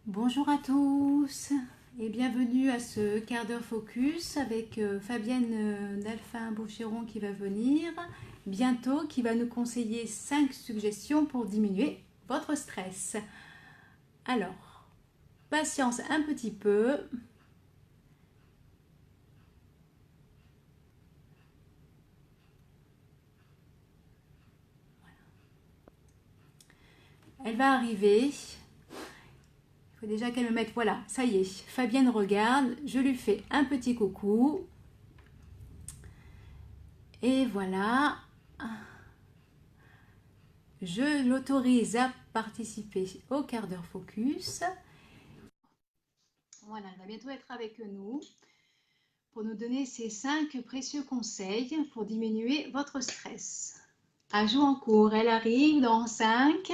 Bonjour à tous et bienvenue à ce quart d'heure focus avec Fabienne Delphin-Boucheron qui va venir bientôt, qui va nous conseiller 5 suggestions pour diminuer votre stress. Alors, patience un petit peu. Elle va arriver. Il faut déjà qu'elle me mette, voilà, ça y est, Fabienne regarde, je lui fais un petit coucou. Et voilà, je l'autorise à participer au quart d'heure focus. Voilà, elle va bientôt être avec nous pour nous donner ses 5 précieux conseils pour diminuer votre stress. Ajout en cours, elle arrive dans 5,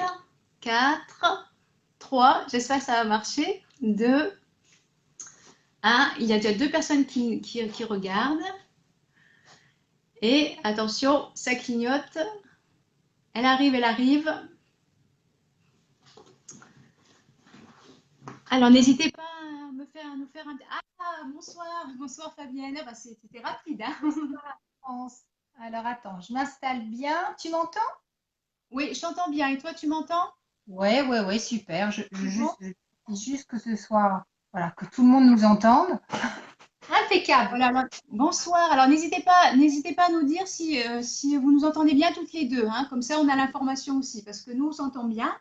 4, 3, j'espère que ça va marcher, 2, 1. Il y a déjà 2 personnes qui regardent. Et attention, ça clignote. Elle arrive, elle arrive. Alors n'hésitez pas à nous faire un... Ah, bonsoir, bonsoir Fabienne. Ah, bah, c'était rapide, hein. France. Alors attends, je m'installe bien. Tu m'entends? Oui, je t'entends bien. Et toi, tu m'entends? Ouais, super. Bon. Je dis juste que ce soit, voilà, que tout le monde nous entende. Impeccable. Voilà, alors, bonsoir. Alors n'hésitez pas à nous dire si vous nous entendez bien toutes les deux, hein. Comme ça, on a l'information aussi, parce que nous, on s'entend bien.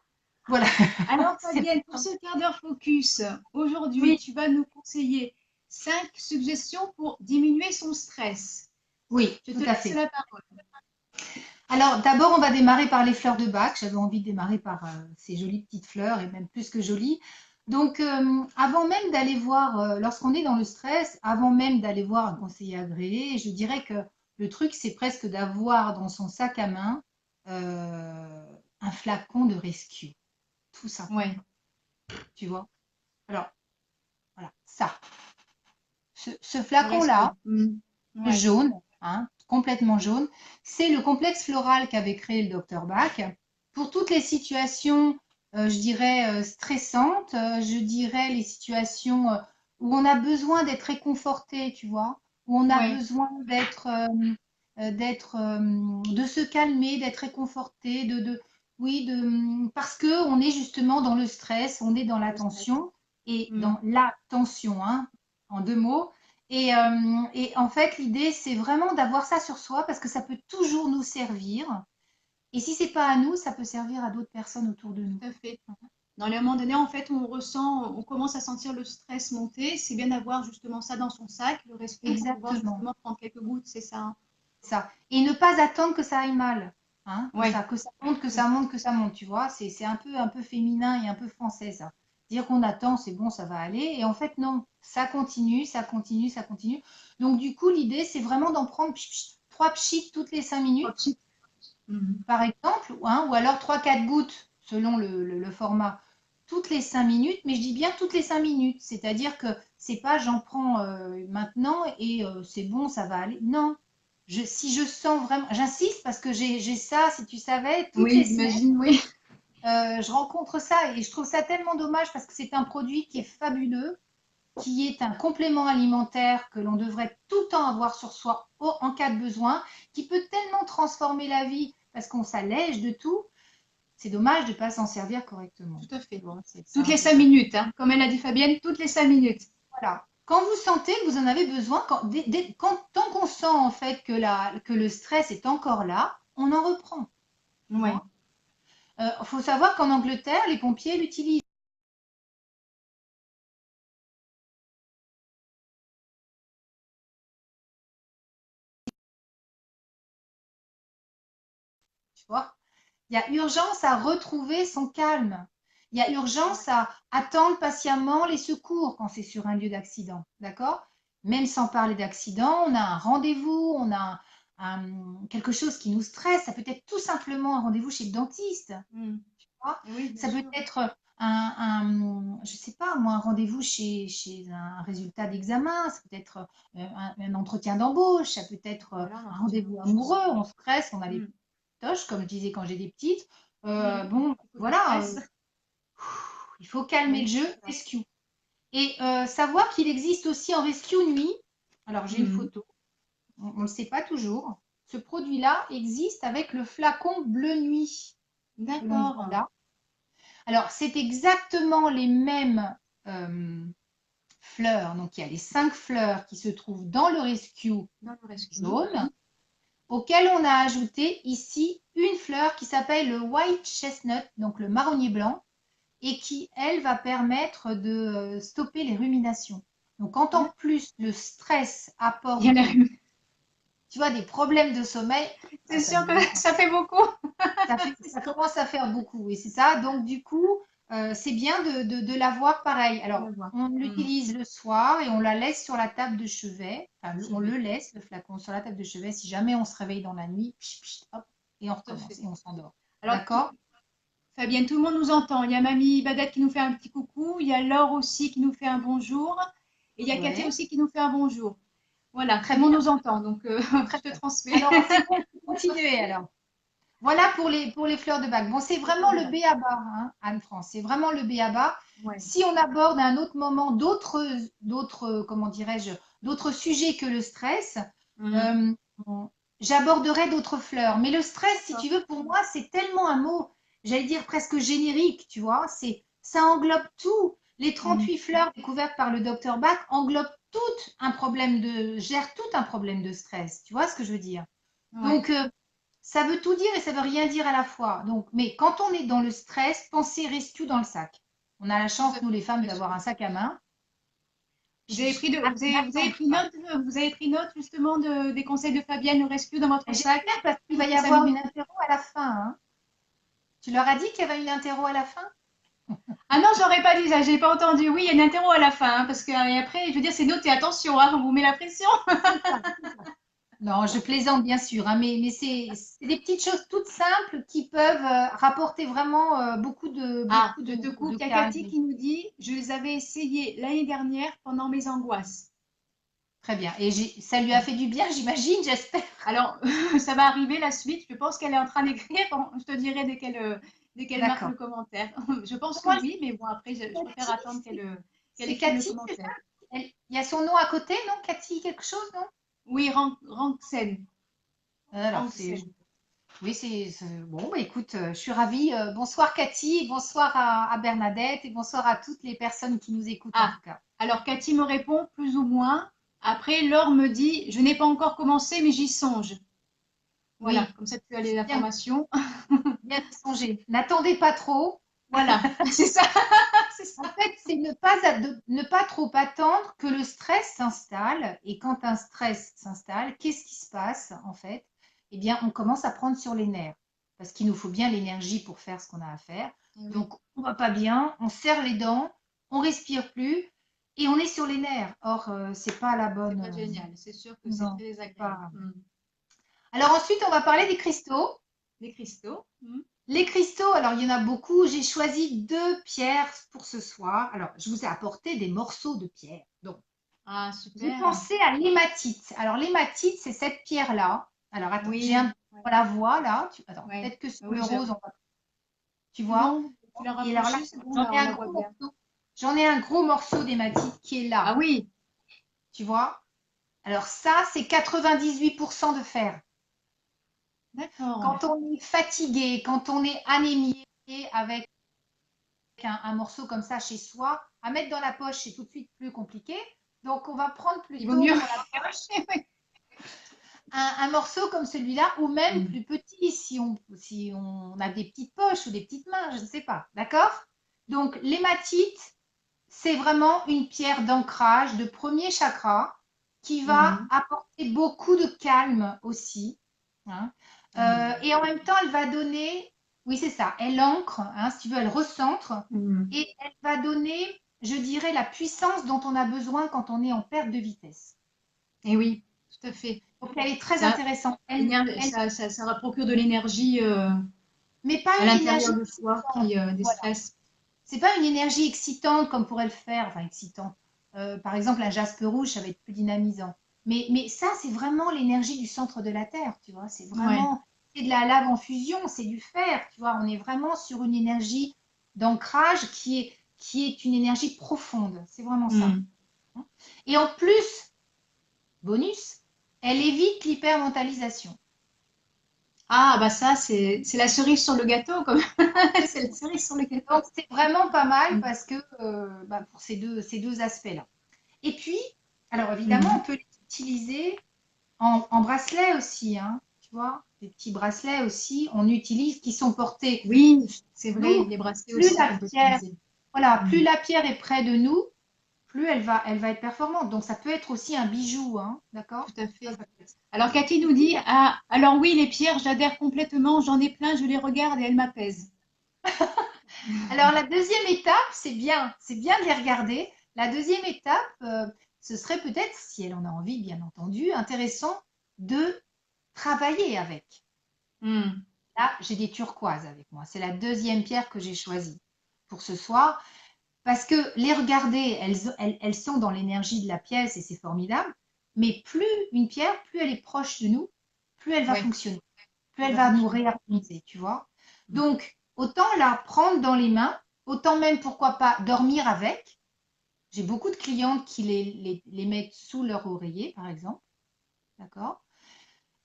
Voilà. Alors, C'est Fabienne, pour ce quart d'heure focus, aujourd'hui, Oui, tu vas nous conseiller 5 suggestions pour diminuer son stress. oui, Je te tout à laisse fait. la parole. Alors d'abord, on va démarrer par les fleurs de Bach. J'avais envie de démarrer par ces jolies petites fleurs et même plus que jolies. Donc, avant même d'aller voir, lorsqu'on est dans le stress, avant même d'aller voir un conseiller agréé, je dirais que le truc, c'est presque d'avoir dans son sac à main un flacon de rescue, tout simplement, Ouais, tu vois. Alors, voilà, ça. Ce le rescue. flacon-là, Ouais, jaune, hein, complètement jaune. C'est le complexe floral qu'avait créé le docteur Bach pour toutes les situations, je dirais, stressantes, je dirais les situations où on a besoin d'être réconforté, tu vois, où on a ouais, besoin de se calmer, d'être réconforté, oui, parce que on est justement dans le stress, on est dans la le stress. tension et Hmm. dans la tension, hein, en 2 mots. Et en fait, l'idée, c'est vraiment d'avoir ça sur soi parce que ça peut toujours nous servir. Et si c'est pas à nous, ça peut servir à d'autres personnes autour de nous. Tout à fait. Dans les moments donnés, en fait, on commence à sentir le stress monter. C'est bien d'avoir justement ça dans son sac, le rescue, pour pouvoir Exactement, justement prendre quelques gouttes, c'est ça, hein. ça. Et ne pas attendre que ça aille mal, hein, Ouais, que ça monte, que oui, ça monte, que ça monte, tu vois. C'est un peu féminin et un peu français, ça. Dire qu'on attend, c'est bon, ça va aller. Et en fait, non, ça continue, ça continue, ça continue. Donc, du coup, l'idée, c'est vraiment d'en prendre 3 pchits toutes les 5 minutes petit. Mhm. par exemple, hein, ou alors 3 4 gouttes selon le format, toutes les 5 minutes, mais je dis bien toutes les 5 minutes, c'est-à-dire que c'est pas j'en prends maintenant et c'est bon, ça va aller. Non, si je sens vraiment, j'insiste parce que j'ai ça, si tu savais, toutes les Oui, semaines, j'imagine, oui. je rencontre ça et je trouve ça tellement dommage parce que c'est un produit qui est fabuleux, qui est un complément alimentaire que l'on devrait tout le temps avoir sur soi en cas de besoin, qui peut tellement transformer la vie parce qu'on s'allège de tout. C'est dommage de ne pas s'en servir correctement. Tout à Tu fait. vois, c'est Toutes un les peu 5 ça. minutes, hein. Comme elle a dit Fabienne, toutes les 5 minutes. Voilà. Quand vous sentez que vous en avez besoin, tant qu'on sent en fait que le stress est encore là, on en reprend. Tu Ouais. vois. Faut savoir qu'en Angleterre, les pompiers l'utilisent. Tu vois. Il y a urgence à retrouver son calme. Il y a urgence à attendre patiemment les secours quand c'est sur un lieu d'accident. D'accord. Même sans parler d'accident, on a un rendez-vous, on a quelque chose qui nous stresse. Ça peut être tout simplement un rendez-vous chez le dentiste. Mm. Tu vois. Oui, bien Ça peut sûr. être je sais pas, moi, un rendez-vous chez un résultat d'examen. Ça peut être un entretien d'embauche. Ça peut être Voilà, un un entretien rendez-vous d'embauche aussi. amoureux. On stresse, on a les Mm. toches, comme je disais quand j'ai des petites. Mm. Bon, Beaucoup de voilà, stress. Il faut calmer le Oui. jeu, rescue. Et savoir qu'il existe aussi en rescue nuit. Alors, j'ai une photo. On ne le sait pas toujours. Ce produit-là existe avec le flacon bleu nuit que l'on voit D'accord. là. Alors, c'est exactement les mêmes fleurs. Donc, il y a les 5 fleurs qui se trouvent dans le rescue Dans le rescue. jaune, auquel on a ajouté ici une fleur qui s'appelle le white chestnut, donc le marronnier blanc, et qui, elle, va permettre de stopper les ruminations. Donc, quand en plus le stress Il y apporte a la tu vois, des problèmes de sommeil, C'est ça sûr que devient, ça fait beaucoup. ça commence à faire beaucoup. Et c'est ça. Donc, du coup, c'est bien de l'avoir pareil. On Alors, va voir. on l'utilise le soir et on la laisse sur la table de chevet. Enfin, on le laisse, le flacon, sur la table de chevet. Si jamais on se réveille dans la nuit, hop, et on Tout à fait. recommence et on s'endort. Alors, D'accord? Fabienne, tout le monde nous entend. Il y a Mamie Badette qui nous fait un petit coucou. Il y a Laure aussi qui nous fait un bonjour. Et il y a Cathy Ouais. aussi qui nous fait un bonjour. Voilà, tout Très le monde bien. nous entend. Donc, Très je te bien. transmets. Alors, c'est bon, continuer alors. Voilà pour les fleurs de bac. Bon, c'est vraiment le b.a-ba, hein, Anne-France. C'est vraiment le b.a-ba. Ouais. Si on aborde à un autre moment comment dirais-je, d'autres sujets que le stress, Mhm. j'aborderai d'autres fleurs. Mais le stress, si tu veux, pour moi, c'est tellement un mot, j'allais dire presque générique, tu vois. Ça englobe tout. Les Mhm. 38 fleurs découvertes par le docteur Bach englobent gèrent tout un problème de stress. Tu vois ce que je veux dire? Ouais. Donc, ça veut tout dire et ça veut rien dire à la fois. Donc, mais quand on est dans le stress, pensez rescue dans le sac. On a la chance, nous les femmes, d'avoir un sac à main. Vous avez pris, vous avez N'attendez pris pas. note, justement des conseils de Fabienne au rescue dans votre sac J'espère parce qu'il va pour y que ça avoir m'aide. une interro à la fin, hein. Tu leur as dit qu'il y avait une interro à la fin? Ah non, j'aurais pas dit ça, j'ai pas entendu. Oui, il y a une interro à la fin, hein, parce que et après, je veux dire, c'est noté. Attention, hein, on vous met la pression. C'est ça, c'est ça. Non, je plaisante bien sûr, hein, mais c'est des petites choses toutes simples qui peuvent rapporter vraiment Ah, beaucoup je te coupe. de Il y a calme. Cathy qui nous dit, je les avais essayés l'année dernière pendant mes angoisses. Très bien. Et ça lui a fait du bien, j'imagine, j'espère. Alors, ça va arriver la suite. Je pense qu'elle est en train d'écrire. Bon, je te dirai dès qu'elle marque D'accord. le commentaire. Je pense que Comment oui, mais bon, après, je préfère Cathy, attendre qu'elle c'est écrive le Cathy, c'est ça? commentaire. Il y a son nom à côté, non? Cathy quelque chose, non? Oui, Ranksen. Alors, Ranksen. oui, bon, bah, écoute, je suis ravie. Bonsoir Cathy, bonsoir à Bernadette et bonsoir à toutes les personnes qui nous écoutent en Ah, tout cas. alors Cathy me répond plus ou moins. Après, Laure me dit, je n'ai pas encore commencé, mais j'y songe. Voilà, Oui, comme ça tu as les informations. bien songé. N'attendez pas trop. Voilà, c'est ça. C'est ça. En fait, c'est ne pas trop attendre que le stress s'installe. Et quand un stress s'installe, qu'est-ce qui se passe en fait? Eh bien, on commence à prendre sur les nerfs parce qu'il nous faut bien l'énergie pour faire ce qu'on a à faire. Eh oui, Donc, on va pas bien, on serre les dents, on respire plus et on est sur les nerfs. Or, c'est pas la c'est bonne. pas génial. C'est sûr que c'est Non, très c'est désagréable. pas. Alors ensuite, on va parler des cristaux. Les cristaux. Les cristaux, alors il y en a beaucoup. J'ai choisi 2 pierres pour ce soir. Alors, je vous ai apporté des morceaux de pierre. Donc, Ah, j'ai super. pensé à l'hématite. Alors, l'hématite, c'est cette pierre-là. Alors, attends, Oui, on la voit là. Attends, ouais. peut-être que sur Ah oui, le rose, tu c'est vois. bon. Tu l'as Et alors là, rapproché, c'est bon, j'en ai on un la voit gros bien. morceau. J'en ai un gros morceau d'hématite qui est Ah là. oui, Tu vois. Alors, ça, c'est 98% de fer. d'accord. Quand on est fatigué, quand on est anémié avec un morceau comme ça chez soi, à mettre dans la poche, c'est tout de suite plus compliqué. Donc, on va prendre Il vaut plutôt mieux. pour un morceau comme celui-là, ou même plus petit si on a des petites poches ou des petites mains, je ne sais pas. D'accord? Donc, l'hématite, c'est vraiment une pierre d'ancrage de premier chakra qui va Mhm. apporter beaucoup de calme aussi, hein. Et en même temps, elle va donner, oui, c'est ça, elle ancre, hein, si tu veux, elle recentre Mhm. et elle va donner, je dirais, la puissance dont on a besoin quand on est en perte de vitesse. Et oui, tout à fait. Donc, elle est très Ça, intéressante. ça procure de l'énergie Mais pas à une l'intérieur énergie de soi excitante. qui Voilà. déstresse. C'est pas une énergie excitante comme pourrait le faire, enfin excitante. Par exemple, un jaspe rouge, ça va être plus dynamisant. Mais ça, c'est vraiment l'énergie du centre de la Terre, tu vois. Ouais. C'est de la lave en fusion, c'est du fer, tu vois. On est vraiment sur une énergie d'ancrage qui est une énergie profonde. C'est vraiment ça. Hmm. Et en plus, bonus, elle évite l'hypermentalisation. Ah, bah ça, c'est la cerise sur le gâteau, comme c'est la cerise sur le gâteau. Donc, c'est vraiment pas mal Hmm. parce que pour ces deux aspects-là. Et puis, alors évidemment, on Mhm. peut les utiliser en bracelet aussi, hein, tu vois, des petits bracelets aussi, on utilise, qui sont portés Oui, c'est vrai, nous, les bracelets plus aussi la qu'on peut pierre, utiliser. voilà, Hmm. plus la pierre est près de nous, plus elle va être performante. Donc, ça peut être aussi un bijou, hein, d'accord? Tout à Ça fait. peut être- Alors Cathy Et nous puis, dit, ah, alors oui, les pierres, j'adhère complètement, j'en ai plein, je les regarde et elles m'apaisent. alors, la deuxième étape, c'est bien de les regarder. La deuxième étape, ce serait peut-être, si elle en a envie, bien entendu, intéressant de travailler avec. Hmm. Là, j'ai des turquoises avec moi. C'est la deuxième pierre que j'ai choisie pour ce soir. Parce que les regarder, elles sont dans l'énergie de la pièce et c'est formidable. Mais plus une pierre, plus elle est proche de nous, plus elle va Ouais, fonctionner, plus elle elle va va nous fonctionner. réharmoniser, tu vois. Hmm. Donc, autant la prendre dans les mains, autant même, pourquoi pas, dormir avec. J'ai beaucoup de clientes qui les mettent sous leur oreiller, par exemple. D'accord.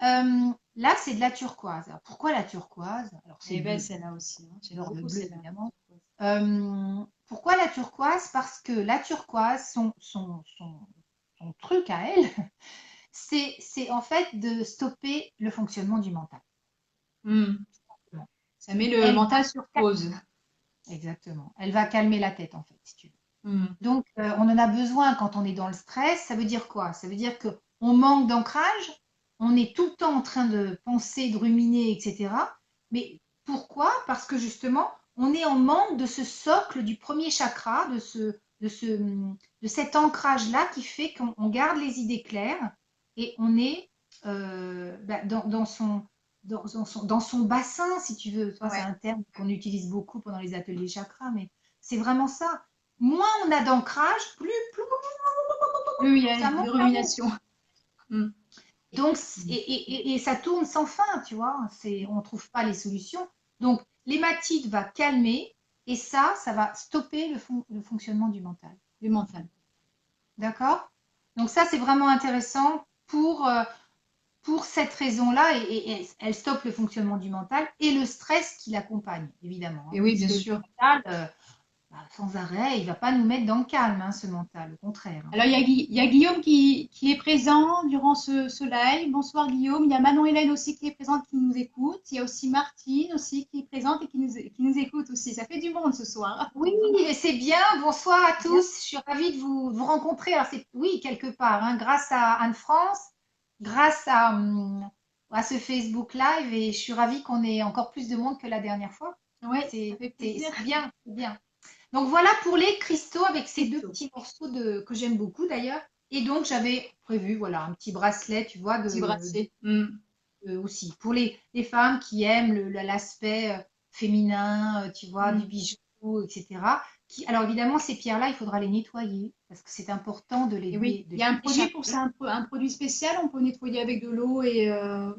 Là, c'est de la turquoise. Alors, pourquoi la turquoise? Alors, c'est Elle est belle bleu. celle-là aussi, hein. J'aime J'adore le beaucoup bleu, celle-là. évidemment. Pourquoi la turquoise? Parce que la turquoise, son truc à elle, c'est en fait de stopper le fonctionnement du mental. Hmm. Ça met le Elle mental sur va, pause. exactement. Elle va calmer la tête, en fait, si tu veux. Hmm. Donc, on en a besoin quand on est dans le stress. Ça veut dire quoi? Ça veut dire qu'on manque d'ancrage, on est tout le temps en train de penser, de ruminer, etc. Mais pourquoi? Parce que justement, on est en manque de ce socle du premier chakra, de cet ancrage-là qui fait qu'on garde les idées claires et on est dans son bassin, si tu veux. Toi, c'est Ouais. un terme qu'on utilise beaucoup pendant les ateliers chakras, mais c'est vraiment ça. Moins on a d'ancrage, plus Oui, il y a ça monte de à haut. rumination. Hmm. Donc, Hmm. et ça tourne sans fin, tu vois. On ne trouve pas les solutions. Donc, l'hématite va calmer et ça va stopper le fonctionnement du mental. Du mental. D'accord? Donc, ça, c'est vraiment intéressant pour cette raison-là. Et elle stoppe le fonctionnement du mental et le stress qui l'accompagne, évidemment, hein, Et oui, bien puisque le sûr. mental, sans arrêt, il ne va pas nous mettre dans le calme, hein, ce mental, au contraire, hein. Alors, il y a Guillaume qui est présent durant ce live. Bonsoir Guillaume. Il y a Manon Hélène aussi qui est présente, qui nous écoute. Il y a aussi Martine aussi qui est présente et qui nous écoute aussi. Ça fait du monde ce soir. Oui, mais c'est bien. Bonsoir à Bien. tous. Je suis ravie de vous rencontrer. Alors, c'est, oui, quelque part, hein, grâce à Anne-France, grâce à ce Facebook Live, et je suis ravie qu'on ait encore plus de monde que la dernière fois. Oui, ça fait plaisir. C'est bien, c'est bien. Donc, voilà pour les cristaux avec ces deux Christo. petits morceaux que j'aime beaucoup d'ailleurs. Et donc, j'avais prévu, voilà, un petit bracelet, tu vois, Petit bracelet. Hmm. aussi. Pour les femmes qui aiment l'aspect féminin, tu vois, du Hmm. bijou, etc. Alors évidemment, ces pierres-là, il faudra les nettoyer parce que c'est important Et oui, de il y a un les produit pour échapper. ça, un produit spécial. On peut nettoyer avec de l'eau et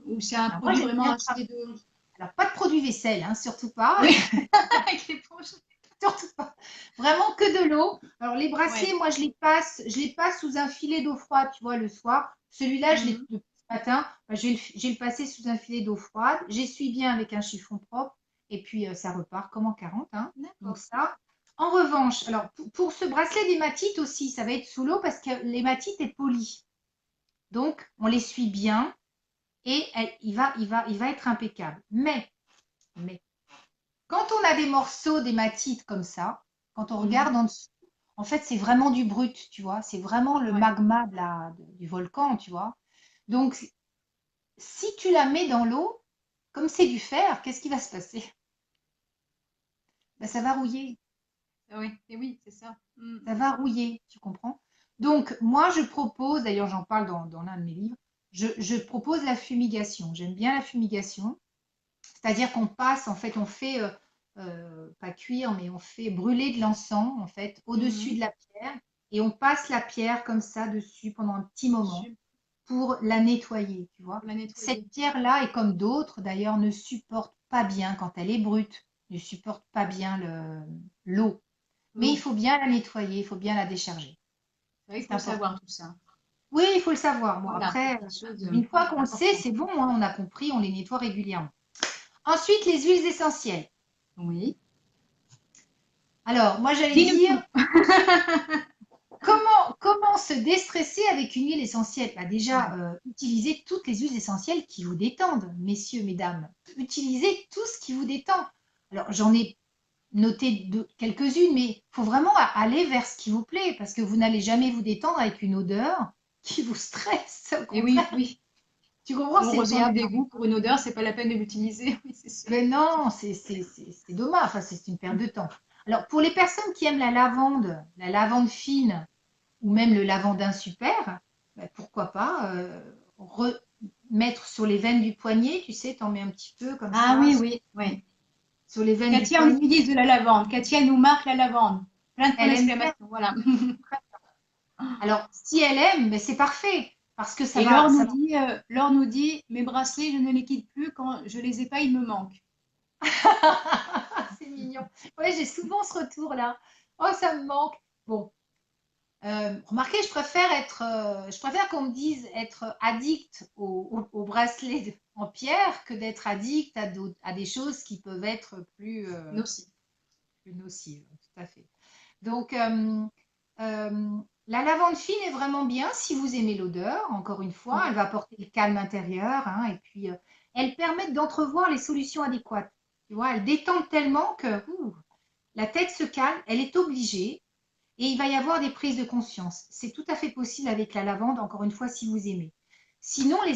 ou c'est un Alors moi, produit j'aime vraiment bien acheté de. alors pas de produit vaisselle, hein, surtout pas, Oui, avec l'éponge. surtout pas. Vraiment que de l'eau. Alors les bracelets, Ouais. moi, je les passe sous un filet d'eau froide, tu vois, le soir. Celui-là, Hmm. le matin, je vais le passer sous un filet d'eau froide. J'essuie bien avec un chiffon propre et puis ça repart comme en 40, hein. Donc D'accord. ça. En revanche, alors pour ce bracelet d'hématite aussi, ça va être sous l'eau parce que l'hématite est polie. Donc on l'essuie bien et il va être impeccable. Mais quand on a des morceaux d'hématite comme ça, quand on Hmm. regarde en dessous, en fait, c'est vraiment du brut, tu vois. C'est vraiment le Ouais. magma du volcan, tu vois. Donc, si tu la mets dans l'eau, comme c'est du fer, qu'est-ce qui va se passer? Ben, ça va rouiller. Ah oui, et oui, c'est ça. Hmm. Ça va rouiller, tu comprends? Donc, moi, je propose, d'ailleurs, j'en parle dans l'un de mes livres, je propose la fumigation. J'aime bien la fumigation. C'est-à-dire qu'on passe, en fait, on fait, pas cuire, mais on fait brûler de l'encens, en fait, au-dessus Mhm. de la pierre, et on passe la pierre comme ça dessus pendant un petit moment Dessus pour la nettoyer, tu vois. pour la Cette nettoyer. pierre-là, et comme d'autres d'ailleurs, ne supporte pas bien quand elle est brute, ne supporte pas bien l'eau. mais il faut bien la nettoyer, il faut bien la décharger. C'est vrai qu'il C'est faut important. savoir tout ça. Oui, il faut le savoir. Bon, Voilà, après, c'est des choses une fois qu'on le sait, importantes. c'est bon, hein, on a compris, on les nettoie régulièrement. Ensuite, les huiles essentielles. Oui. Alors, moi, j'allais Dis-nous dire, tout. comment se déstresser avec une huile essentielle? Bah, déjà, utilisez toutes les huiles essentielles qui vous détendent, messieurs, mesdames. Utilisez tout ce qui vous détend. Alors, j'en ai noté quelques-unes, mais il faut vraiment aller vers ce qui vous plaît, parce que vous n'allez jamais vous détendre avec une odeur qui vous stresse. Au Et oui, contraire, oui. tu comprends, On c'est ressent du béat. dégoût pour une odeur, c'est pas la peine de l'utiliser. Oui, c'est sûr. Mais non, c'est dommage, enfin, c'est une perte de temps. Alors, pour les personnes qui aiment la lavande fine, ou même le lavandin super, bah, pourquoi pas mettre sur les veines du poignet, tu sais, t'en mets un petit peu comme Ah ça, oui, oui, oui. sur les veines du Katia, on poignet. utilise de la lavande. Katia nous marque la lavande. Plein de points Elle aime bien. d'exclamation. Voilà. Alors, si elle aime, mais c'est parfait, parce que Et Laure nous dit, mes bracelets, je ne les quitte plus. Quand je les ai pas, ils me manquent. c'est mignon. Ouais, j'ai souvent ce retour-là. Oh, ça me manque. Bon, remarquez, je préfère qu'on me dise être addict au bracelet en pierre que d'être addict à des choses qui peuvent être Nocif. plus nocives. Tout à fait. Donc, la lavande fine est vraiment bien si vous aimez l'odeur. Encore une fois, elle va apporter le calme intérieur, hein, et puis elle permet d'entrevoir les solutions adéquates. Tu vois, elle détend tellement que la tête se calme, elle est obligée. Et il va y avoir des prises de conscience. C'est tout à fait possible avec la lavande, encore une fois, si vous aimez. Sinon, Oui,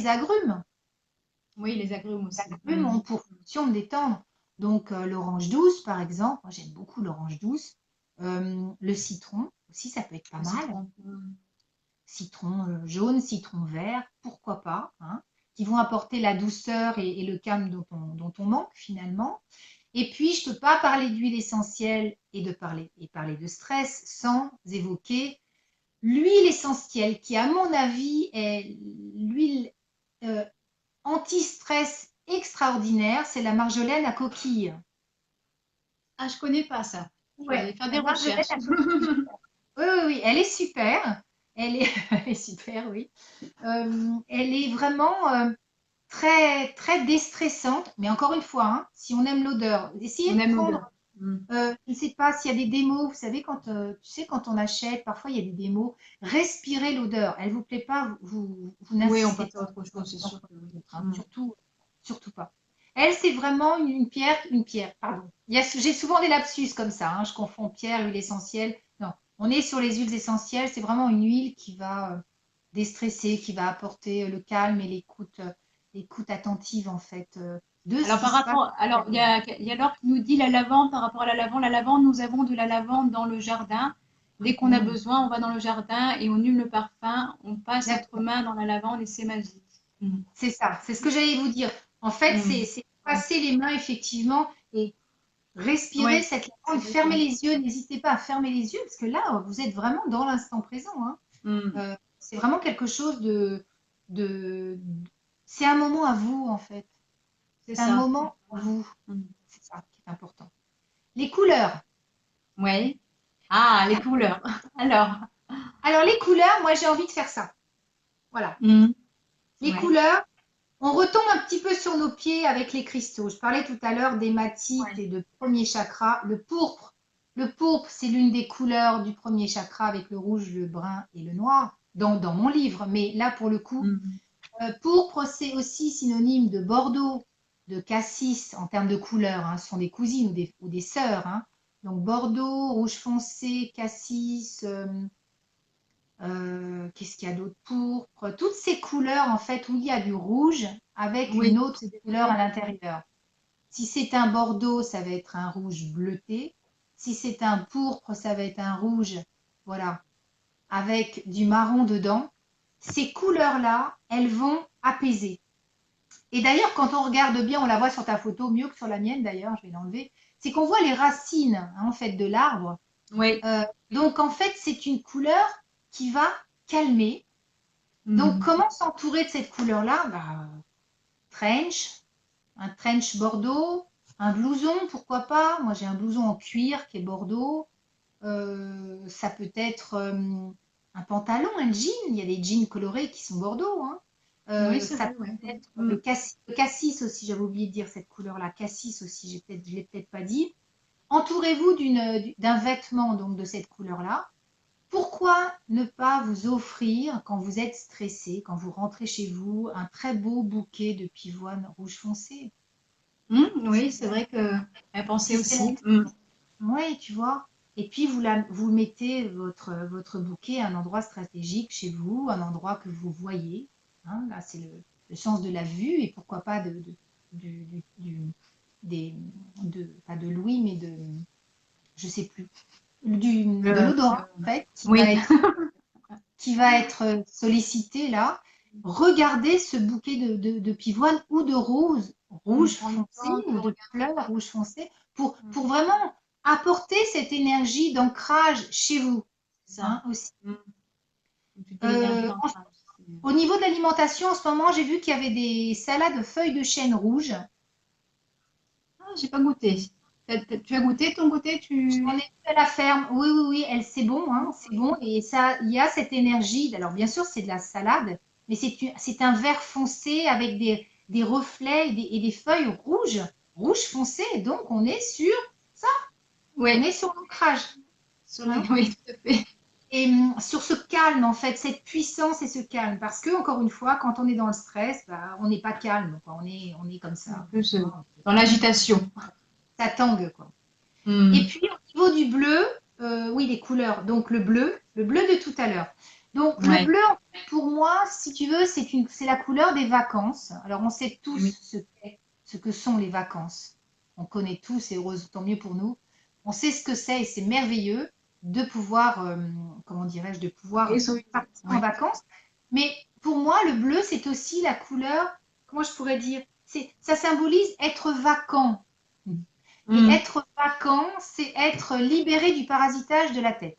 les agrumes les aussi. agrumes ont pour fonction de détendre. Donc, l'orange douce, par exemple, moi j'aime beaucoup l'orange douce. Le citron aussi, ça peut être pas Le mal. citron. Citron jaune, citron vert, pourquoi pas, hein, qui vont apporter la douceur et le calme dont on manque finalement. Et puis, je ne peux pas parler d'huile essentielle et parler de stress sans évoquer l'huile essentielle qui, à mon avis, est l'huile euh, anti-stress extraordinaire, c'est la marjolaine à coquille. Ah, je connais pas ça. Je vais Ouais, aller faire la des marjolaine recherches. à coquille. Oui, oui, oui, elle est super. Elle est, elle est super, oui. Elle est vraiment très, très déstressante. Mais encore une fois, hein, si on aime l'odeur, essayez On de aime prendre. l'odeur. Je ne sais pas s'il y a des démos. Vous savez, tu sais, quand on achète, parfois il y a des démos. Respirez l'odeur. Elle ne vous plaît pas, vous Oui, on n'insistez passe à pas. autre chose, c'est sûr que oui. Surtout, surtout pas. Elle, c'est vraiment une pierre, pardon. J'ai souvent des lapsus comme ça, hein, je confonds pierre, huile essentielle. Non, on est sur les huiles essentielles, c'est vraiment une huile qui va déstresser, qui va apporter le calme et l'écoute attentive en fait de ce Alors, qui se passe à il l'intérieur. y a Laure qui nous dit la lavande par rapport à la lavande. La lavande, nous avons de la lavande dans le jardin. Dès qu'on a Mmh, besoin, on va dans le jardin et on hume le parfum. On passe notre exactement. main dans la lavande et c'est magique. C'est ça, c'est ce que j'allais vous dire. En fait, c'est passer les mains effectivement et respirer Oui, cette c'est lavande, vrai que. fermez les yeux, n'hésitez pas à fermer les yeux parce que là, vous êtes vraiment dans l'instant présent, hein. Mm, C'est vraiment quelque chose de c'est un moment à vous en fait. c'est C'est un ça. moment à vous. Mm. C'est ça qui est important. Les couleurs. Oui. Ah, les couleurs. Alors. Alors les couleurs, moi j'ai envie de faire ça. Voilà. Mm, Les ouais. couleurs, on retombe un petit peu sur nos pieds avec les cristaux. Je parlais tout à l'heure d'hématite Ouais. et de premier chakra. Le pourpre. Le pourpre, c'est l'une des couleurs du premier chakra avec le rouge, le brun et le noir dans mon livre. Mais là, pour le coup, Mm. pourpre, c'est aussi synonyme de bordeaux, de cassis en termes de couleur, hein. Ce sont des cousines ou des sœurs, hein. Donc bordeaux, rouge foncé, cassis, qu'est-ce qu'il y a d'autre? Pourpre, toutes ces couleurs en fait où il y a du rouge avec une Oui, autre c'est des couleur à traits. l'intérieur. Si c'est un bordeaux, ça va être un rouge bleuté. Si c'est un pourpre, ça va être un rouge, voilà, avec du marron dedans. Ces couleurs-là, elles vont apaiser. Et d'ailleurs, quand on regarde bien, on la voit sur ta photo, mieux que sur la mienne d'ailleurs, je vais l'enlever, c'est qu'on voit les racines, hein, en fait de l'arbre. Oui. Donc en fait, c'est une couleur qui va calmer. Donc Mm. comment s'entourer de cette couleur-là? Bah, trench, un trench bordeaux, un blouson, pourquoi pas? Moi j'ai un blouson en cuir qui est bordeaux. Ça peut être un pantalon, un jean. Il y a des jeans colorés qui sont bordeaux, hein. Oui, c'est Ça vrai, peut ouais. être le cassis aussi, j'avais oublié de dire cette couleur-là. Cassis aussi, je l'ai peut-être pas dit. Entourez-vous d'un vêtement donc de cette couleur-là. Pourquoi ne pas vous offrir, quand vous êtes stressé, quand vous rentrez chez vous, un très beau bouquet de pivoine rouge foncé? Oui, c'est vrai que elle pensait Si c'est aussi. Oui, tu vois. Et puis vous mettez votre bouquet à un endroit stratégique chez vous, un endroit que vous voyez. Hein. Là, c'est le sens de la vue et pourquoi pas des, pas de l'ouïe, mais je sais plus, de Euh, l'odorat en fait, oui, qui va être sollicité là. Regardez ce bouquet de pivoine ou de roses rouge prends le foncé temps de ou de regarder. fleurs rouge foncé pour vraiment apporter cette énergie d'ancrage chez vous, C'est ça. hein, aussi. Mm. Toute l'énergie Euh, d'ancrage. Au niveau de l'alimentation, en ce moment, j'ai vu qu'il y avait des salades de feuilles de chêne rouge. Ah, j'ai pas goûté. Tu as goûté de ton côté, J'en ai vu à la ferme. Oui, oui, oui, c'est bon, hein, c'est bon. Et ça, il y a cette énergie. Alors, bien sûr, c'est de la salade, mais c'est un vert foncé avec des reflets et des feuilles rouges, rouge foncé. Donc, on Oui, est sur l'ancrage, hein. oui, tout à fait. Et sur ce calme, en fait, cette puissance et ce calme. Parce que, encore une fois, quand on est dans le stress, bah, on n'est pas calme, quoi. On est comme En ça. plus, dans l'agitation. Ça tangue, quoi. Et Mm. puis au niveau du bleu, oui, les couleurs. Donc le bleu de tout à l'heure. Donc le Ouais. bleu, pour moi, si tu veux, c'est la couleur des vacances. Alors on sait tous Oui. ce que sont les vacances. On connaît tous et heureusement tant mieux pour nous. On sait ce que c'est et c'est merveilleux de pouvoir, comment dirais-je, de Oui, pouvoir partir en ouais. vacances. Mais pour moi, le bleu, c'est aussi la couleur, comment je pourrais dire, ça symbolise être vacant. Et Mm. être vacant, c'est être libéré du parasitage de la tête.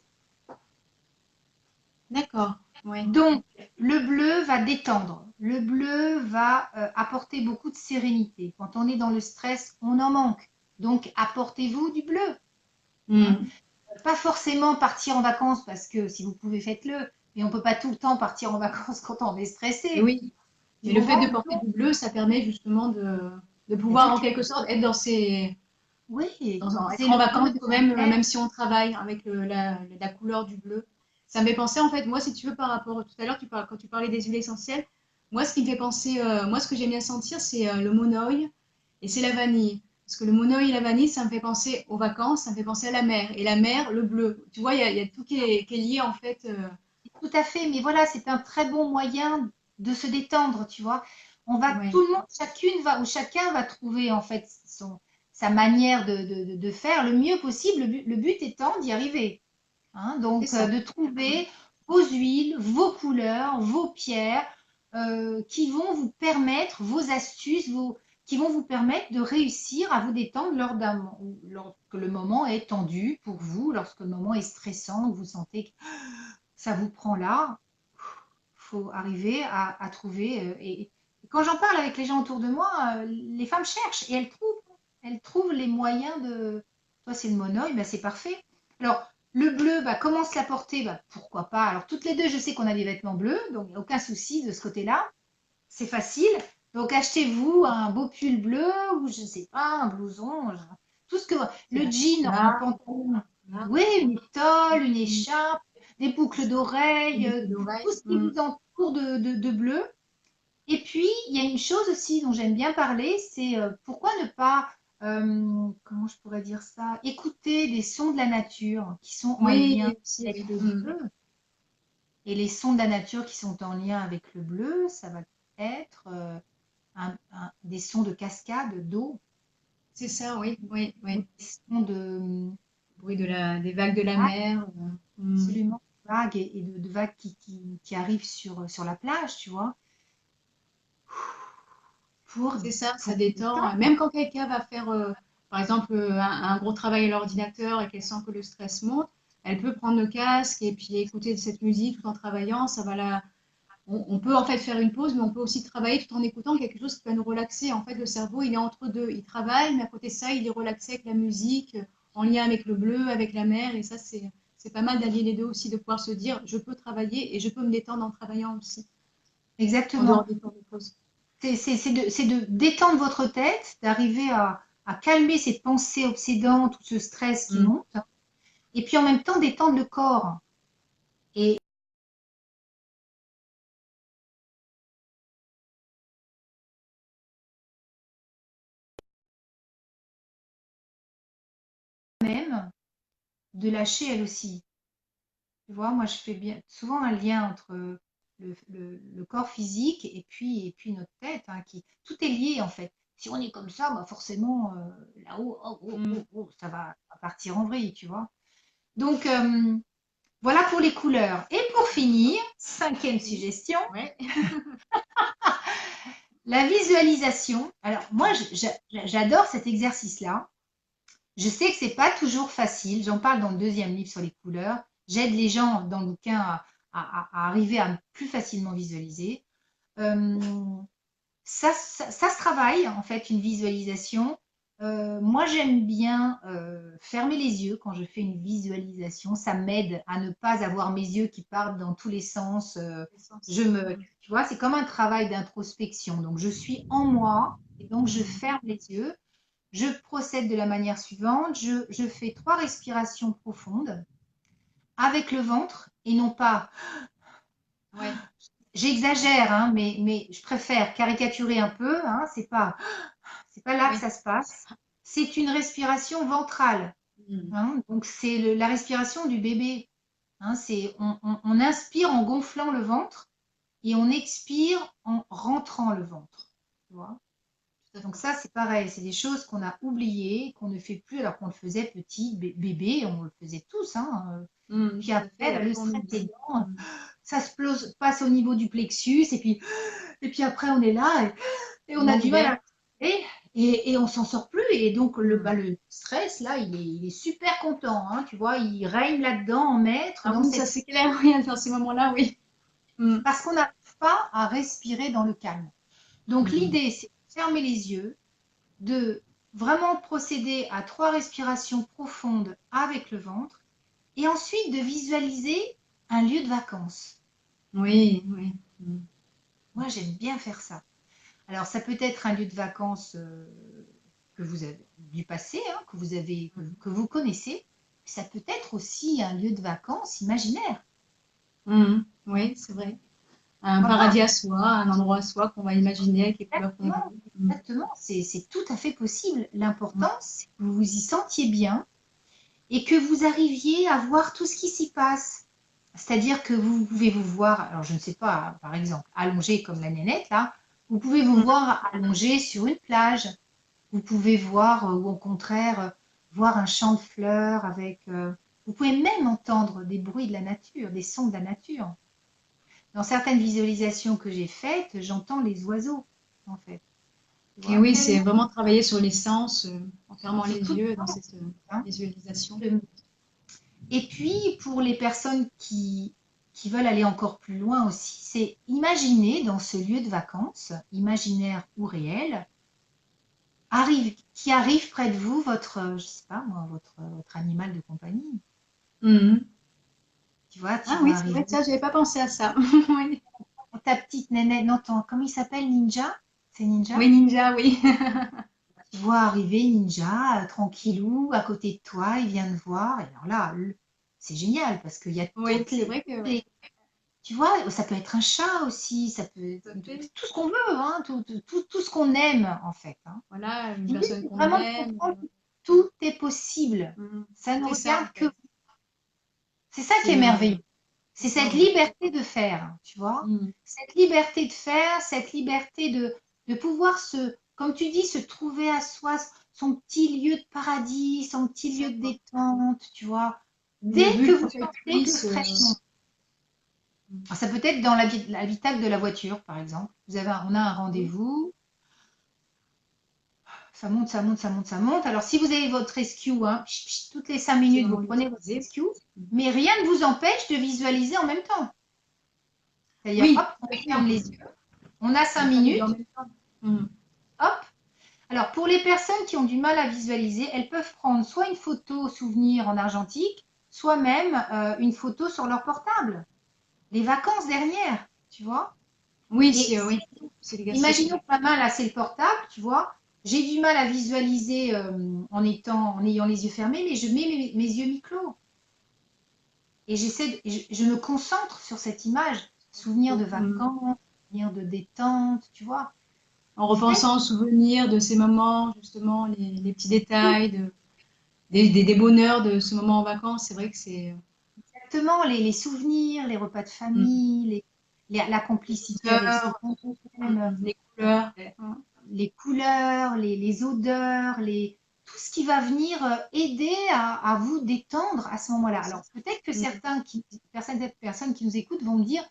D'accord. Ouais. Donc, le bleu va détendre. Le bleu va apporter beaucoup de sérénité. Quand on est dans le stress, on en manque. Donc, apportez-vous du bleu, hein. Mm. Pas forcément partir en vacances parce que si vous pouvez, faites-le. Mais on ne peut pas tout le temps partir en vacances quand on est Et stressé. oui. Tu Mais le fait de comprends? porter du bleu, ça permet justement de Mais pouvoir en quelque sorte être oui, c'est être en le bleu vacances de quand la même, mer. même si on travaille avec la couleur du bleu. Ça me fait penser en fait, moi si tu veux par rapport tout à l'heure, quand tu parlais des huiles essentielles, moi ce qui me fait penser, moi ce que j'aime bien sentir, c'est le monoï et c'est la vanille. Parce que le monoï et la vanille, ça me fait penser aux vacances, ça me fait penser à la mer. Et la mer, le bleu. Tu vois, il y a tout qui est lié en fait. Tout à fait, mais voilà, c'est un très bon moyen de se détendre, tu vois. Ouais, Tout le monde, chacune va, ou chacun va trouver en fait sa manière de faire le mieux possible, le but étant d'y arriver, hein. c'est Donc, ça. de trouver vos huiles, vos couleurs, vos pierres, qui vont vous permettre, vos astuces, qui vont vous permettre de réussir à vous détendre lorsque le moment est tendu pour vous, lorsque le moment est stressant, que vous sentez que ça vous prend là. Faut arriver à trouver. Et quand j'en parle avec les gens autour de moi, les femmes cherchent et elles trouvent les moyens de. Toi, c'est le monoeil, bah, c'est parfait. Alors, le bleu, bah, comment se l'apporter? Bah, pourquoi pas? Alors, toutes les deux, je sais qu'on a des vêtements bleus, donc il n'y a aucun souci de ce côté-là. C'est facile. Donc, achetez-vous un beau pull bleu ou je ne sais pas, un blouson, tout ce que. C'est Le la jean, un carte, pantalon. là. Oui, une étole, une Mm. écharpe, des boucles Les d'oreilles, boucles tout d'oreilles. ce qui vous entoure de bleu. Et puis, il y a une chose aussi dont j'aime bien parler, c'est pourquoi ne pas, comment je pourrais dire ça, écouter des sons de la nature qui sont en Oui, lien aussi, avec oui. le bleu. Et les sons de la nature qui sont en lien avec le bleu, ça va être des sons de cascade, d'eau, C'est ça, oui, oui, ou oui. des sons de Bruit des vagues de la vagues, mer. absolument, vagues et de vagues qui arrivent sur la plage, tu vois, pour, C'est ça, ça pour détend. détendre. Même quand quelqu'un va faire, par exemple, un gros travail à l'ordinateur et qu'elle sent que le stress monte, elle peut prendre le casque et puis écouter cette musique tout en travaillant. On peut en fait faire une pause, mais on peut aussi travailler tout en écoutant quelque chose qui va nous relaxer. En fait, le cerveau, il est entre deux. Il travaille, mais à côté de ça, il est relaxé avec la musique. en lien avec le bleu, avec la mer. Et ça, c'est pas mal d'allier les deux aussi, de pouvoir se dire, je peux travailler et je peux me détendre en travaillant aussi, en dehors Exactement. des temps de pause. C'est de détendre votre tête, d'arriver à calmer cette pensée obsédante, tout ce stress qui Mm. monte, et puis en même temps détendre le corps. Et même de lâcher elle aussi. Tu vois, moi je fais bien souvent un lien entre le corps physique et puis notre tête, hein, tout est lié en fait. Si on est comme ça, bah forcément là-haut, Mm. ça va partir en vrille, tu vois. Donc voilà pour les couleurs. Et pour finir, cinquième suggestion, Ouais. la visualisation. Alors moi, j'adore cet exercice-là. Je sais que c'est pas toujours facile. J'en parle dans le deuxième livre sur les couleurs. J'aide les gens dans le bouquin à arriver à plus facilement visualiser. Euh, ça se travaille, en fait, une visualisation. Moi, j'aime bien fermer les yeux quand je fais une visualisation. Ça m'aide à ne pas avoir mes yeux qui partent dans tous les sens. Tu vois, c'est comme un travail d'introspection. Donc, je suis en moi et donc je ferme les yeux. Je procède de la manière suivante. Je fais 3 respirations profondes avec le ventre et non pas. Ouais. J'exagère, hein, mais je préfère caricaturer un peu. Hein, c'est pas là que Oui. ça se passe. C'est une respiration ventrale. Mm. Hein, donc c'est la respiration du bébé. Hein, on inspire en gonflant le ventre et on expire en rentrant le ventre. Tu vois. Tout à Donc fait. ça, c'est pareil, c'est des choses qu'on a oubliées, qu'on ne fait plus alors qu'on le faisait petit, bébé, on le faisait tous. Hein. Puis Tout à fait. après, Et là, le après, on stress est oublie. dedans, ça se passe au niveau du plexus, et puis après, on est là, et On on a manque du mal d'air. à et on s'en sort plus. Et donc, Mm. le stress, là, il est super content. Hein, tu vois, il règne là-dedans en maître, Ah dans oui, ça cette... c'est clair, oui, dans ces moments-là, oui. Mm. parce qu'on n'arrive pas à respirer dans le calme. Donc, Mm. l'idée, c'est de fermer les yeux, de vraiment procéder à 3 respirations profondes avec le ventre, et ensuite de visualiser un lieu de vacances. Oui, oui. Mm. Moi, j'aime bien faire ça. Alors, ça peut être un lieu de vacances que vous avez du passé, hein, que vous connaissez. Ça peut être aussi un lieu de vacances imaginaire. Mm. Oui, c'est vrai. Un Pourquoi pas? paradis à soi, un endroit à soi qu'on va imaginer avec les couleurs qu'on Exactement, veut. Mm. exactement. C'est tout à fait possible. L'important, Mm. c'est que vous vous y sentiez bien et que vous arriviez à voir tout ce qui s'y passe. C'est-à-dire que vous pouvez vous voir, alors je ne sais pas, par exemple, allongé comme la nénette là, vous pouvez vous Mm. voir allongé sur une plage. Vous pouvez voir, ou au contraire, voir un champ de fleurs avec. Vous pouvez même entendre des bruits de la nature, des sons de la nature. Dans certaines visualisations que j'ai faites, j'entends les oiseaux, en fait. Tu Et vois, oui, c'est tellement vraiment travailler sur les sens, en fermant sur les tout le yeux dans temps. cette Hein. visualisation. Et puis, pour les personnes qui veulent aller encore plus loin aussi, c'est imaginer dans ce lieu de vacances, imaginaire ou réel, qui arrive près de vous je sais pas moi, votre animal de compagnie. Mhm. Tu vois, tu Ah vois oui, c'est vrai arriver que ça, j'avais pas pensé à ça. Oui. ta petite nénette, non, comment il s'appelle, Ninja? C'est Ninja? Oui, ninja, oui. Tu vois arriver Ninja, tranquillou, à côté de toi, il vient te voir. Et alors là, c'est génial parce qu'il y a Oui, c'est vrai que ouais, tu vois, ça peut être un chat aussi, ça peut être tout à fait. tout ce qu'on veut, hein, tout ce qu'on aime en fait. Hein. Voilà, une L'idée, personne c'est qu'on vraiment de aime. comprendre que tout est possible. Ça ne C'est ça, regarde en que fait. vous. C'est ça qui est C'est merveilleux. c'est C'est ça, cette oui. liberté de faire, tu vois. Mm. Cette liberté de faire, cette liberté de pouvoir comme tu dis, se trouver à soi, son petit lieu de paradis, son petit lieu de détente, tu vois. Une Dès que bulle vous sentez que le protectrice. stress monte. Alors, ça peut être dans l'habitacle de la voiture, par exemple. On a un Oui. rendez-vous, ça monte, ça monte, ça monte, ça monte. Alors, si vous avez votre rescue, hein, toutes les 5 C'est minutes, vraiment vous prenez votre l'utiliser. rescue, mais rien ne vous empêche de visualiser en même temps. C'est-à-dire, hop, Oui, tout à on fait. ferme les yeux, on a 5 On fait les deux en minutes, même temps. Mm. hop. Alors, pour les personnes qui ont du mal à visualiser, elles peuvent prendre soit une photo souvenir en argentique, soit même une photo sur leur portable. Les vacances dernières, tu vois. Oui, Et oui, c'est l'exercice. imaginons que ma main, là, c'est le portable, tu vois. J'ai du mal à visualiser en ayant les yeux fermés, mais je mets mes yeux mi-clos. Et je me concentre sur cette image. Souvenir de Mm. vacances, souvenir de détente, tu vois. En Faites repensant aux souvenirs de ces moments, justement, les petits détails, des bonheurs de ce moment en vacances, c'est vrai que c'est exactement les souvenirs, les repas de mm, famille, la les complicité avec ceux odeurs, qu'on aime, les couleurs. les couleurs, les odeurs, tout ce qui va venir aider à vous détendre à ce moment-là. C'est ça. Alors peut-être que Mm. certaines personnes qui nous écoutent vont me dire,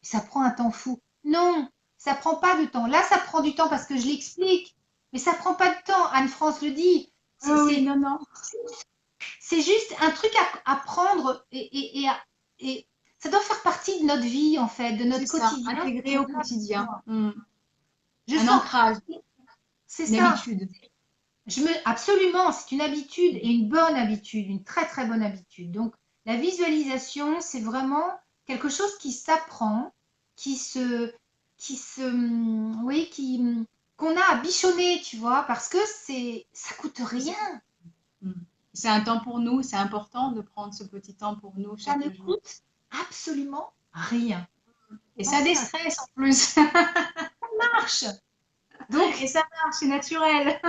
ça prend un temps fou. Non, ça prend pas de temps. Là, ça prend du temps parce que je l'explique, mais ça prend pas de temps. Anne-France le dit. C'est Ah oui, c'est- non, non, c'est juste un truc à prendre et ça doit faire partie de notre vie en fait, de c'est notre ça, quotidien. intégré au quotidien. Mm. Je Un sens, ancrage, c'est une ça. habitude. Absolument, c'est une habitude Mm. et une bonne habitude, une très très bonne habitude. Donc, la visualisation, c'est vraiment quelque chose qui s'apprend, qui se, oui, qu'on a à bichonner, tu vois, parce que ça coûte rien. Mm. C'est un temps pour nous, c'est important de prendre ce petit temps pour nous Ça chaque ne jour. coûte absolument rien. Et ça Pensez à ça. déstresse en plus. Marche. Donc, Et ça marche, c'est naturel.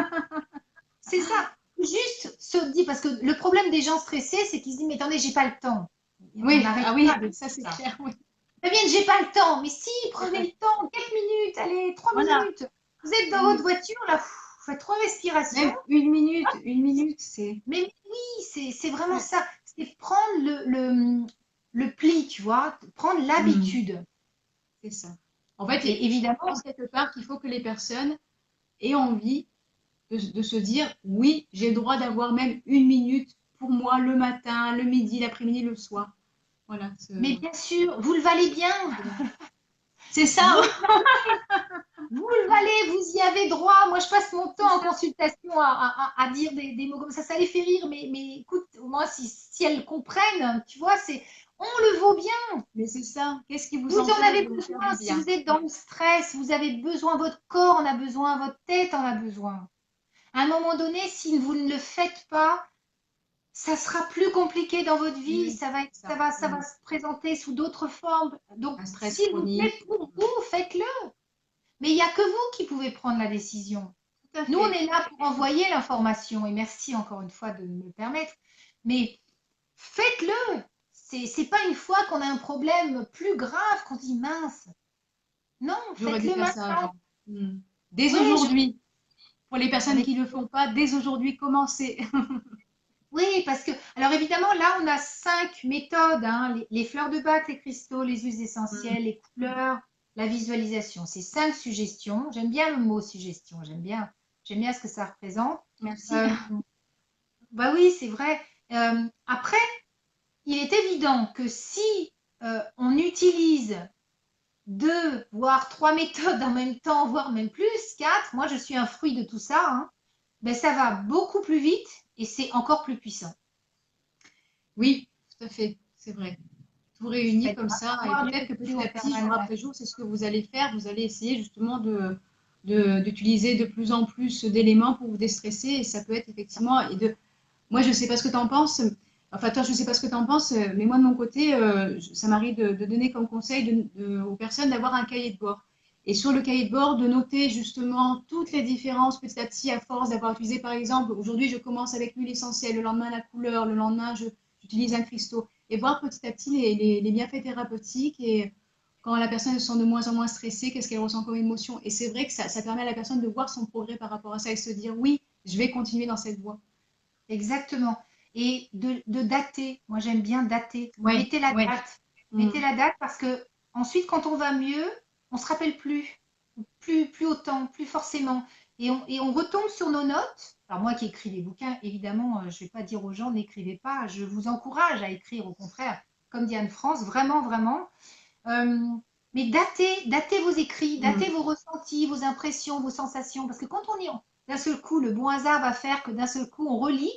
c'est ça. Juste se dire, parce que le problème des gens stressés, c'est qu'ils se disent, mais attendez, j'ai pas le temps. On Oui, n'arrête ah oui, pas de dire ça c'est ça. clair, oui. Fabienne, j'ai pas le temps. Mais si, prenez le temps. 4 minutes, allez, trois Voilà. minutes. Vous êtes dans votre Mm. voiture, là, vous faites 3 respirations. Même une minute, c'est Mais oui, c'est vraiment ça. C'est prendre le pli, tu vois, prendre mm, l'habitude. c'est ça. En fait, Et je évidemment, pense quelque part qu'il faut que les personnes aient envie de se dire, oui, j'ai le droit d'avoir même une minute pour moi le matin, le midi, l'après-midi, le soir. Voilà. mais bien sûr, vous le valez bien. C'est ça, Vous le Vous le valez, vous y avez droit. Moi, je passe mon temps c'est en ça. consultation à dire des mots comme ça les fait rire, mais écoute, moi, si elles comprennent, tu vois, on le vaut bien. Mais c'est ça. Qu'est-ce qui vous Vous en empêche avez de vous faire besoin. du Si bien? vous êtes dans le stress, vous avez besoin, votre corps en a besoin, votre tête en a besoin. À un moment donné, si vous ne le faites pas, ça sera plus compliqué dans votre vie. Oui, Ça va être, c'est ça. ça va se présenter sous d'autres formes. Donc, Un stress s'il vous plaît, chronique. pour vous, faites-le. Mais il n'y a que vous qui pouvez prendre la décision. Tout à Nous, on fait. est là pour envoyer l'information et merci encore une fois de me le permettre. Mais faites-le. C'est pas une fois qu'on a un problème plus grave qu'on dit mince. Non, J'aurais dû faites-le faire ça maintenant. avant. Mm. Dès Oui, aujourd'hui. Pour les personnes avec, qui ne le font pas, dès aujourd'hui, commencez. oui, parce que, alors évidemment, là, on a 5 méthodes, hein, les fleurs de bac, les cristaux, les huiles essentielles, les couleurs, la visualisation. C'est 5 suggestions. J'aime bien le mot suggestion. J'aime bien ce que ça représente. Merci. Euh, bah oui, c'est vrai. Après, il est évident que si on utilise 2 voire 3 méthodes en même temps, voire même plus, 4, moi je suis un fruit de tout ça, hein, ben ça va beaucoup plus vite et c'est encore plus puissant. Oui, tout à fait, c'est vrai. Tout réuni Faites comme ça, et avoir du peut-être que recul petit en à petit, jour permanence. après jour, c'est ce que vous allez faire. Vous allez essayer justement d'utiliser de plus en plus d'éléments pour vous déstresser, et ça peut être effectivement, moi je sais pas ce que tu en penses, enfin toi je sais pas ce que tu en penses, mais moi de mon côté, ça m'arrive de donner comme conseil aux personnes d'avoir un cahier de bord. Et sur le cahier de bord, de noter justement toutes les différences petit à petit à force d'avoir utilisé, par exemple, aujourd'hui je commence avec l'huile essentielle, le lendemain la couleur, le lendemain j'utilise un cristaux, et voir petit à petit les bienfaits thérapeutiques et quand la personne se sent de moins en moins stressée, qu'est-ce qu'elle ressent comme émotion. Et c'est vrai que ça permet à la personne de voir son progrès par rapport à ça et se dire oui, je vais continuer dans cette voie. Exactement. Et de dater. Moi j'aime bien dater. Oui, Mettez la oui. date. Mettez Mm. la date parce que ensuite quand on va mieux, on se rappelle plus autant, plus forcément. Et on retombe sur nos notes. Alors moi qui écris des bouquins, évidemment, je ne vais pas dire aux gens n'écrivez pas. Je vous encourage à écrire, au contraire, comme dit Anne-France, vraiment, vraiment. Euh, mais datez vos écrits, Mm. datez vos ressentis, vos impressions, vos sensations. Parce que quand on y, d'un seul coup, le bon hasard va faire que d'un seul coup, on relit,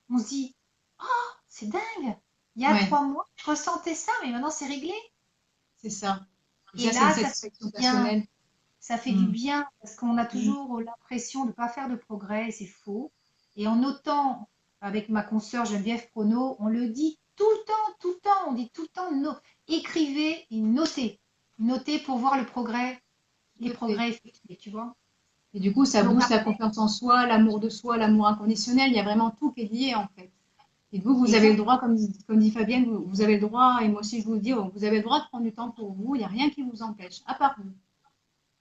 on se dit, oh, c'est dingue, il y a Ouais, 3 mois, je ressentais ça, mais maintenant c'est réglé. c'est ça. Et Et ça, c'est une là, ça fait satisfaction du bien. personnelle. Ça fait du Mm. bien parce qu'on a Mm. toujours l'impression de ne pas faire de progrès, et c'est faux. Et en notant, avec ma consoeur Geneviève Prono, on le dit tout le temps, on dit tout le temps, écrivez et notez. Notez pour voir le progrès, les Tout à fait. progrès effectués, tu vois. Et du coup, ça Donc booste la après, confiance en soi, l'amour de soi, l'amour inconditionnel. Il y a vraiment tout qui est lié, en fait. Et vous, vous avez le exact, droit, comme dit Fabienne, vous avez le droit, et moi aussi je vous le dis, vous avez le droit de prendre du temps pour vous. Il n'y a rien qui vous empêche, à part vous.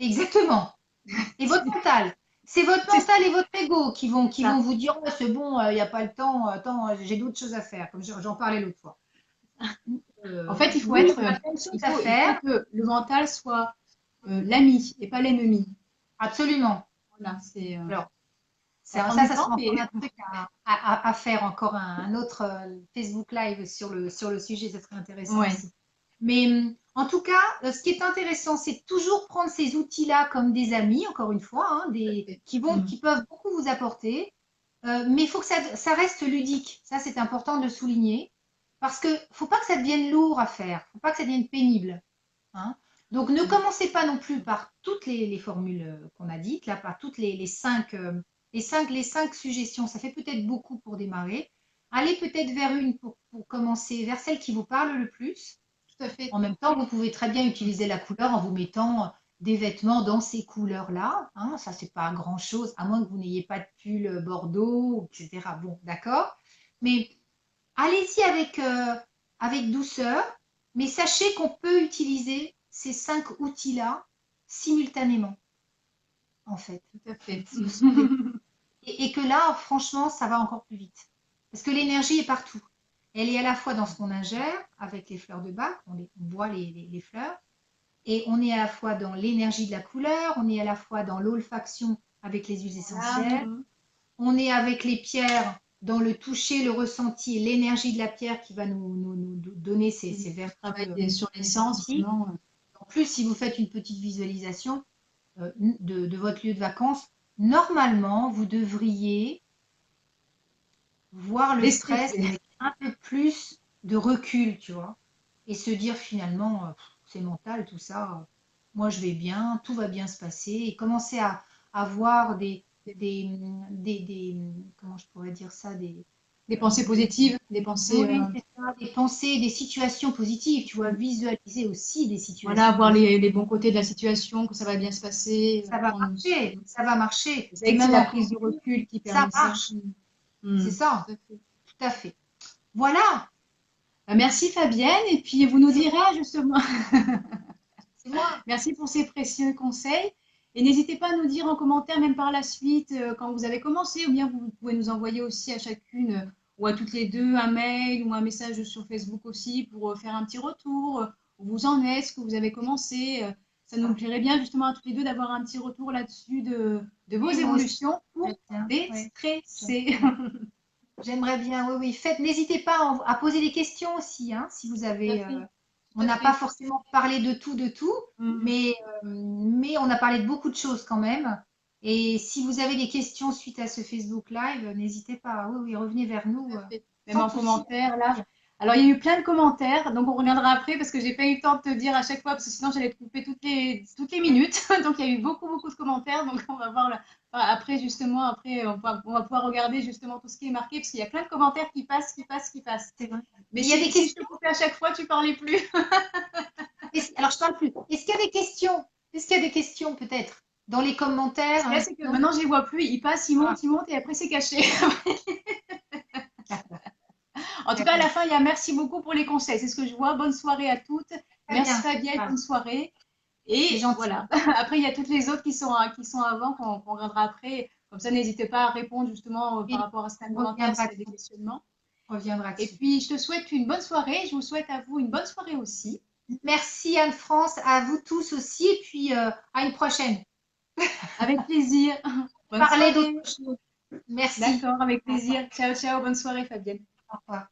exactement. Et votre mental. C'est votre C'est mental et votre ego qui ça. vont vous dire, oh, c'est bon, il n'y a pas le temps, attends, j'ai d'autres choses à faire, comme j'en parlais l'autre fois. En fait, Oui, on a plein de choses à il faut faire, que le mental soit l'ami et pas l'ennemi. absolument. Voilà, c'est, Alors, ça prend du ça temps, sera mais encore un truc à faire, encore un autre Facebook Live sur le sujet, ça serait intéressant ouais. aussi. Mais en tout cas, ce qui est intéressant, c'est toujours prendre ces outils-là comme des amis, encore une fois, hein, Tout à fait. qui peuvent beaucoup vous apporter. Mais il faut que ça reste ludique. Ça, c'est important de le souligner. Parce que faut pas que ça devienne lourd à faire. Faut pas que ça devienne pénible. Hein. Donc, ne commencez pas non plus par toutes les formules qu'on a dites, là, par toutes les cinq suggestions. Ça fait peut-être beaucoup pour démarrer. Allez peut-être vers une pour commencer, vers celle qui vous parle le plus. Tout à fait. En même temps, vous pouvez très bien utiliser la couleur en vous mettant des vêtements dans ces couleurs-là. Hein, ça, c'est pas grand-chose, à moins que vous n'ayez pas de pull bordeaux, etc. Bon, d'accord. Mais allez-y avec douceur, mais sachez qu'on peut utiliser ces 5 outils-là simultanément, en fait. Tout à fait. Ce sont des... et que là, franchement, ça va encore plus vite. Parce que l'énergie est partout. Elle est à la fois dans ce qu'on ingère, avec les fleurs de bac, on boit les fleurs, et on est à la fois dans l'énergie de la couleur, on est à la fois dans l'olfaction avec les huiles Voilà. essentielles, on est avec les pierres dans le toucher, le ressenti, l'énergie de la pierre qui va nous donner ces Je vertus travaille sur l'essence, énergétiques. vraiment. En plus, si vous faites une petite visualisation de votre lieu de vacances, normalement, vous devriez voir le stress Déstresser. avec un peu plus de recul, tu vois, et se dire finalement, c'est mental tout ça, moi je vais bien, tout va bien se passer, et commencer à voir comment je pourrais dire ça, Des pensées positives, des pensées, oui, c'est ça, des pensées, des situations positives, tu vois, visualiser aussi des voilà, situations voir positives. les bons côtés de la situation, que ça va bien se passer, Ça va prendre. marcher, ça va marcher. C'est vrai Et que c'est même la en prise de conflit, recul qui ça permet ça. marche. C'est Mm. ça, Tout à fait. tout à fait. Voilà, Bah, merci Fabienne, et puis vous nous c'est direz justement, moi. merci pour ces précieux conseils. Et n'hésitez pas à nous dire en commentaire, même par la suite, quand vous avez commencé, ou bien vous pouvez nous envoyer aussi à chacune ou à toutes les deux un mail ou un message sur Facebook aussi pour faire un petit retour, où vous en êtes, ce que vous avez commencé. Ça nous plairait bien justement à toutes les deux d'avoir un petit retour là-dessus de vos Oui, moi aussi, évolutions j'aimerais pour bien. Ouais, déstresser. j'aimerais bien, oui, oui. N'hésitez pas à poser des questions aussi, hein, si vous Tout à avez. fait, On tout à n'a pas fait. forcément parlé de tout, Mm. mais on a parlé de beaucoup de choses quand même. Et si vous avez des questions suite à ce Facebook Live, n'hésitez pas. Oui, oui, revenez vers Tout nous à fait. Même sans en souci. commentaire, là. Alors, il y a eu plein de commentaires, donc on regardera après parce que j'ai pas eu le temps de te dire à chaque fois, parce que sinon j'allais te couper toutes les minutes. Donc, il y a eu beaucoup, beaucoup de commentaires. Donc, on va voir après, justement, après, on va pouvoir regarder justement tout ce qui est marqué, parce qu'il y a plein de commentaires qui passent, qui passent, qui passent. C'est vrai. Mais Il y a des si je te questions? coupais à chaque fois, tu parlais plus. Alors, je parle plus. Est-ce qu'il y a des questions? Est-ce qu'il y a des questions peut-être dans les Ce commentaires, qu'il y a, hein? c'est que Non? maintenant, je les vois plus. Ils passent, Ah, ils montent, et après, c'est caché. d'accord, En tout cas, à d'accord. la fin, il y a merci beaucoup pour les conseils. C'est ce que je vois. Bonne soirée à toutes. Très Merci bien. Fabienne, Voilà. bonne soirée. C'est Et gentil. voilà. Après, il y a toutes les autres qui sont avant, qu'on regardera après. Comme ça, n'hésitez pas à répondre justement par Et rapport à certains on commentaires reviendra s'il y a des dessus. questionnements. On reviendra Et dessus. puis, je te souhaite une bonne soirée. Je vous souhaite à vous une bonne soirée aussi. Merci Anne-France, à vous tous aussi, et puis à une prochaine. Avec plaisir. Bonne Parler d'autre soirée. chose. Merci. D'accord, avec Au revoir. plaisir. Ciao, ciao. Bonne soirée, Fabienne. Au revoir.